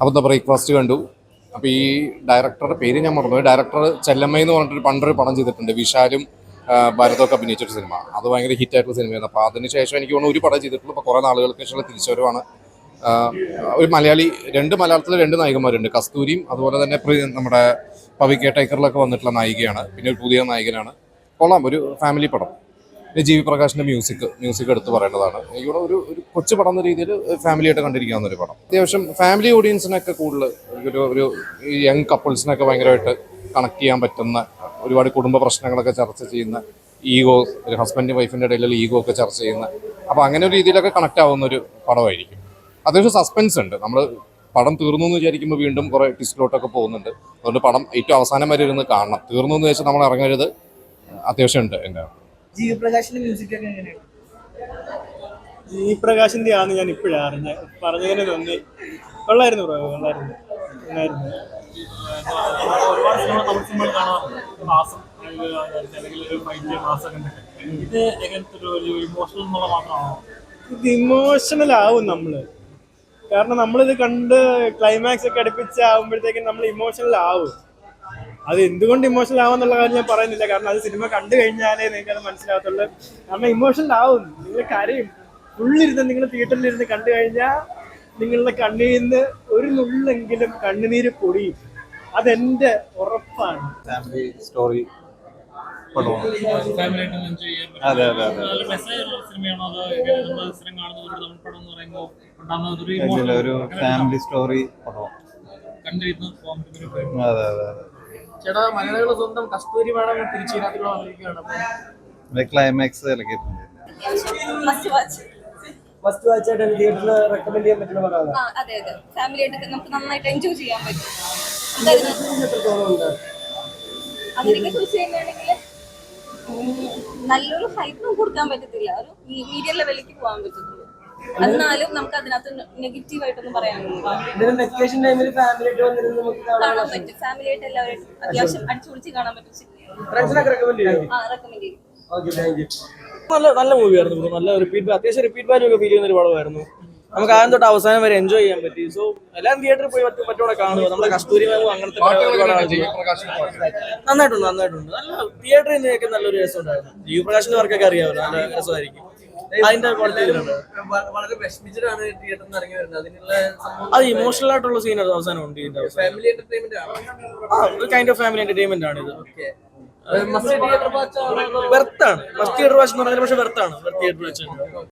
അപ്പോൾ ബ്രേക്ക്ഫാസ്റ്റ് കണ്ടു. അപ്പോൾ ഈ ഡയറക്ടറുടെ പേര് ഞാൻ മറന്നുപോയി. ഡയറക്ടർ ചെല്ലമ്മ എന്ന് പറഞ്ഞിട്ടൊരു പണ്ടൊരു പടം ചെയ്തിട്ടുണ്ട്, വിശാലും ഭരതൊക്കെ അഭിനയിച്ചൊരു സിനിമ. അത് ഭയങ്കര ഹിറ്റായിട്ടുള്ള സിനിമയായിരുന്നു. അപ്പോൾ അതിനുശേഷം എനിക്ക് തോന്നുന്നു ഒരു പടം ചെയ്തിട്ടുള്ളൂ. അപ്പോൾ കുറേ നാളുകൾക്ക് ശേഷമുള്ള തിരിച്ചുവരവാണ്. ഒരു മലയാളി, മലയാളത്തിലെ രണ്ട് നായികമാരുണ്ട്, കസ്തൂരിയും അതുപോലെ തന്നെ നമ്മുടെ പവികെ ടൈക്കറിലൊക്കെ വന്നിട്ടുള്ള നായികയാണ്. പിന്നെ ഒരു പുതിയ നായകനാണ്. കൊള്ളാം, ഒരു ഫാമിലി പടം. പിന്നെ ജി വി പ്രകാശിൻ്റെ മ്യൂസിക് എടുത്ത് പറയേണ്ടതാണ്. ഇവിടെ ഒരു കൊച്ചു പടം എന്ന രീതിയിൽ ഫാമിലിയായിട്ട് കണ്ടിരിക്കാവുന്ന ഒരു പടം. അത്യാവശ്യം ഫാമിലി ഓഡിയൻസിനൊക്കെ കൂടുതൽ ഒരു യങ് കപ്പിൾസിനൊക്കെ ഭയങ്കരമായിട്ട് കണക്ട് ചെയ്യാൻ പറ്റുന്ന, ഒരുപാട് കുടുംബ പ്രശ്നങ്ങളൊക്കെ ചർച്ച ചെയ്യുന്ന, ഈഗോ, ഒരു ഹസ്ബൻഡ് വൈഫിൻ്റെ ഇടയിലുള്ള ഈഗോ ഒക്കെ ചർച്ച ചെയ്യുന്ന, അപ്പോൾ അങ്ങനെ ഒരു രീതിയിലൊക്കെ കണക്ട് ആവുന്ന ഒരു പടമായിരിക്കും. അത്യാവശ്യം സസ്പെൻസ് ഉണ്ട്. നമ്മൾ പടം തീർന്നു എന്ന് വിചാരിക്കുമ്പോൾ വീണ്ടും കുറേ ട്വിസ്റ്റിലോട്ടൊക്കെ പോകുന്നുണ്ട്. അതുകൊണ്ട് പടം ഏറ്റവും അവസാനം വരെ ഇരുന്ന് കാണണം. തീർന്നു എന്ന് വെച്ചാൽ നമ്മൾ ഇറങ്ങരുത്. അത്യാവശ്യം ഉണ്ട്. എൻ്റെ ജീവപ്രകാശിന്റെ മ്യൂസിക് ഒക്കെ എങ്ങനെയാണ്? ഈ പ്രകാശിന്റെ ആണ് ഞാൻ ഇപ്പോഴാണ് അറിഞ്ഞത്. പറഞ്ഞതിന് നന്ദി. കൊള്ളായിരുന്നു ബ്രോ, കൊള്ളായിരുന്നു. ഒരുപാട് സിനിമ കാണാറുണ്ട്. മാസം അല്ലെങ്കിൽ ഒരു 5 മാസം കണ്ടിട്ട് ഇത് എങ്ങനത്തെ ഒരു ഇമോഷണൽ എന്നുള്ള മാത്രമാണോ? ഇത് ഇമോഷണൽ ആവും നമ്മള്. കാരണം നമ്മളിത് കണ്ട് ക്ലൈമാക്സ് ഒക്കെ അടുപ്പിച്ചാവുമ്പോഴത്തേക്കും നമ്മൾ ഇമോഷണൽ ആവും. അത് എന്തുകൊണ്ട് ഇമോഷണൽ ആവുന്നുള്ള കാര്യം ഞാൻ പറയുന്നില്ല, കാരണം അത് സിനിമ കണ്ടു കഴിഞ്ഞാലേ നിങ്ങൾക്ക് അത് മനസ്സിലാവത്തുള്ളൂ. കാരണം ഇമോഷണൽ ആവും, നിങ്ങൾ കരയും. ഫുള്ളിരുന്ന് നിങ്ങൾ തിയേറ്ററിലിരുന്ന് കണ്ടു കഴിഞ്ഞാൽ നിങ്ങളുടെ കണ്ണിൽ നിന്ന് ഒരു നുള്ളെങ്കിലും കണ്ണുനീര് പൊടിയും. അതെന്റെ ഉറപ്പാണ്. ഫാമിലി സ്റ്റോറി പടമാണ്. അതെ അതെ അതെ. സിനിമയാണോ അതോ നമ്മൾ സ്ഥിരം കാണുന്ന ഒരു പടം എന്ന് പറയുമ്പോൾ ഉണ്ടാകുന്ന ഒരു ഫാമിലി സ്റ്റോറി പടമാണ്. കണ്ടിരുന്ന അതെ അതെ അതെ. ചേട്ടാ, മലയാളികളുടെ സ്വന്തം കസ്തൂരി മേഡം തിരിച്ചു വന്നിരിക്കുകയാണ്. ക്ലൈമാക്സ് ഇറക്കിയിട്ടുണ്ട്. ഫസ്റ്റ് വാച്ചായിട്ട് തിയേറ്ററിൽ റെക്കമെൻഡ് ചെയ്യാൻ പറ്റുന്ന പടമാണ്. അതെ അതെ, ഫാമിലി ആയിട്ട് നമുക്ക് നന്നായിട്ട് എൻജോയ് ചെയ്യാൻ പറ്റും. അതിനെ കുറിച്ച് തന്നെയാണെങ്കിൽ നല്ലൊരു ഹൈപ്പും കൊടുക്കാൻ പറ്റത്തില്ല, ഒരു മീഡിയം ലെവലിലേക്ക് പോകാൻ പറ്റത്തുള്ളൂ. എന്നാലും നമുക്ക് അതിനകത്ത് നെഗറ്റീവായിട്ടൊന്നും പറയാനൊന്നും വെക്കേഷൻ ടൈമിൽ ഫാമിലി ആയിട്ട് വന്നിരുന്ന് നമുക്ക് കാണാൻ പറ്റും. ഫാമിലി ആയിട്ട് എല്ലാവരും അത്യാവശ്യം അടിച്ചുപൊളിച്ച് കാണാൻ പറ്റും. റെക്കമെൻഡ് ചെയ്യും. റെക്കമെൻഡ് ചെയ്യും. Okay, thank you. നല്ല മൂവിയായിരുന്നു. നല്ല അത്യാവശ്യം റിപ്പീറ്റ് വാല്യൂ ഒക്കെ ഫീൽ ചെയ്യുന്ന ഒരു പടമായിരുന്നു. നമുക്ക് ആദ്യം തൊട്ട് അവസാനം വരെ എൻജോയ് ചെയ്യാൻ പറ്റി. സോ എല്ലാം തിയേറ്ററിൽ പോയി പറ്റൂടെ കാണുക. നമ്മുടെ കസ്തൂരി മാമും അങ്ങനത്തെ നന്നായിട്ടുണ്ട്. നല്ല തിയേറ്ററിൽ നിന്നൊക്കെ നല്ലൊരു രസം ഉണ്ടായിരുന്നു. ജീവപ്രകാശിന്റെ വർക്കൊക്കെ അറിയാമല്ലോ, നല്ല രസമായിരിക്കും. അതിന്റെ ക്വാളിറ്റിയിലുണ്ട്. വളരെ വിഷമിച്ചിട്ടാണ് തിയേറ്ററിൽ നിന്ന് ഇറങ്ങി വരുന്നത്. അതിനുള്ള അത് ഇമോഷണൽ ആയിട്ടുള്ള സീൻ അവസാനം ഉണ്ട്. ഫാമിലി എന്റർടൈൻമെന്റ് ആണ്. ഒരു കൈൻഡ് ഓഫ് ഫാമിലി എന്റർടൈൻമെന്റ് ആണ് ഇത്. മസ്റ്റ് തിയേറ്റർ വാച്ച് വെർത്താണ്. മസ്റ്റ് തിയേറ്റർ വാച്ച് എന്ന് പറഞ്ഞാൽ പക്ഷെ വെർത്താണ്. Theatre watch